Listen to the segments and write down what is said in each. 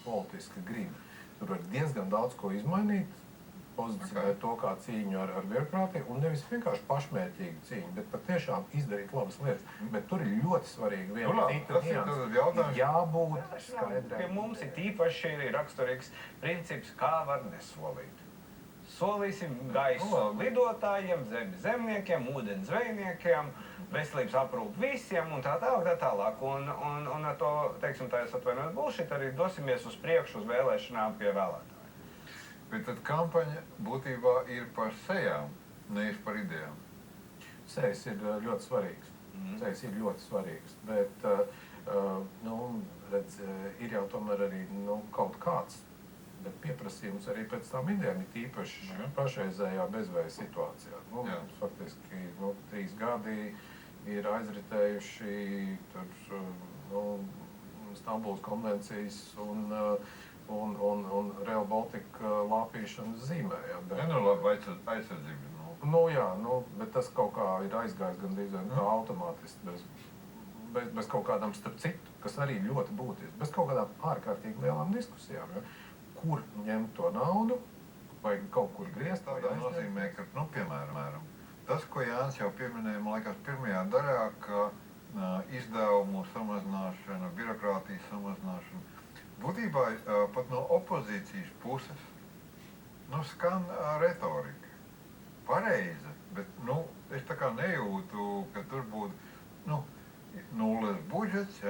politiska griba. Tur var diezgan daudz ko izmainīt, pozicionēt to kā cīņu ar birokrātiju, un nevis vienkārši pašmērķīgu cīņu, bet patiešām izdarīt labas lietas. Bet tur ir ļoti svarīgi viena cita nianse. Jābūt skaidrai. Pie mums ir īpaši raksturīgs princips, kā var nesolīt. Solīsim gaisu lidotājiem, zemniekiem, ūdens zvejniekiem, veselības aprūpu visiem un tā tālāk. Un ar to, teiksim, tā es atvainojos bullshit, arī dosimies uz priekšu uz vēlēšanām pie vēlētājiem. Bet tad kampaņa būtībā ir par sejām, nevis par idejām. Sejas ir ļoti svarīgas. Sejas ir ļoti svarīgas, bet, redz, ir jau tomēr arī, kaut kāds, bet pieprasījums arī pēc tām idejām ir īpaši pašreizējā bezvēja situācijā. Faktiski, 3 gadi ir aizritējuši Stambulas konvencijas un Rail Baltica lāpīšanas zīmē. Labi, aizsardzība. Bet tas kaut kā ir aizgājis gandrīz tā automātiski, bez kaut kādām starp citu, kas arī ļoti būtiski, bez kaut kādām ārkārtīgi lielām diskusijām. Kur ņemt to naudu, vai kaut kur griezt? Tā nozīmē, ka, piemēram, tas, ko Jānis jau pieminēja, man liekas, pirmajā daļā, ka izdevumu samazināšana, birokrātijas samazināšana, būtībā pat no opozīcijas puses skan retorika. Pareiza, bet es tā kā nejūtu, ka tur būtu nulles budžets,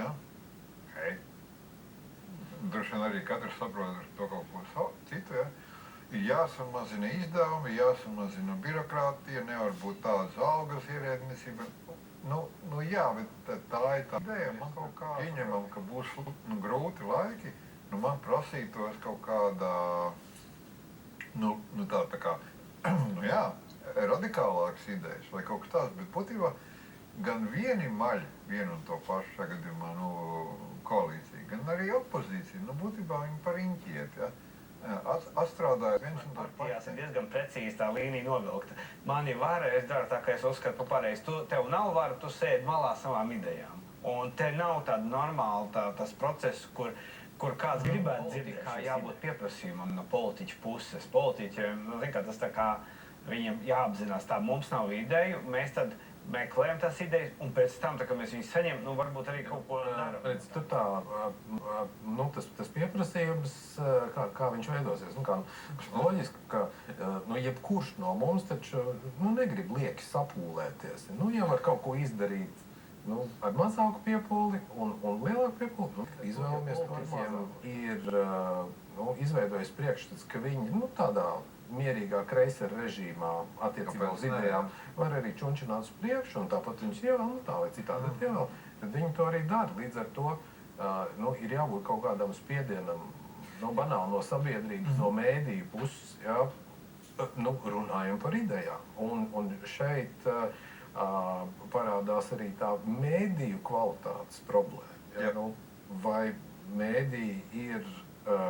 Droši vien arī katrs saprot to kaut ko citu, Ir jāsamazina izdevumi, jāsamazina birokrātija, nevar būt tādas algas ierēdniecība. Bet tā ir tā ideja. Man kaut kā pieņemam, ka būs grūti laiki. Man prasītos kaut kādā, tā kā, radikālākas idejas vai kaut kas tāds, bet būtībā gan vieni maļi vienu un to pašu sagadījumā, koalīcija, gan arī opozīcija, būtībā viņi par inķiet, atstrādāja viens un tas partijās ir diezgan precīzi tā līnija novilkta. Man ir vara, es daru tā, ka es uzskatu pa pareizi. Tev nav vara, tu sēdi malā savām idejām. Un te nav tāda normāla tas process, kur kāds gribētu dzirdēt, kā jābūt pieprasījumam no politiķu puses. Politiķiem, tas tā kā viņiem jāapzinās tā, mums nav ideju, mēs tad meklējam tās idejas, un pēc tam, kad mēs viņus saņemam, varbūt arī kaut ko daram. Tur tā, tas pieprasījums, kā viņš veidosies, loģiski, ka, jebkurš no mums taču, negrib lieki sapūlēties. Ja var kaut ko izdarīt, ar mazāku piepūli un lielāku piepūli, izvēlamies visiem ir, izveidojis priekšstats, ka viņi, tādā mierīgā kreisera režīmā attiecībā uz idejām var arī čunčināt uz priekšu, un tāpat viņus ievēl, tā vai citādi ievēl. Tad viņi to arī dara. Līdz ar to ir jābūt kaut kādam spiedienam, banāli no sabiedrības, no mēdīju puses, runājam par idejām. Un šeit parādās arī tā mēdīju kvalitātes problēma. Vai mēdīji ir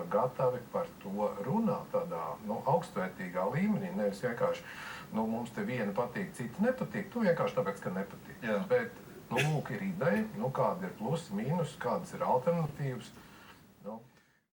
gatavi par to runāt tādā augstvērtīgā līmenī, nevis vienkārši, mums te viena patīk, cita nepatīk, vienkārši tāpēc, ka nepatīk. Bet, lūk, ir ideja, kāda ir plusi, mīnus, kādas ir alternatīvas.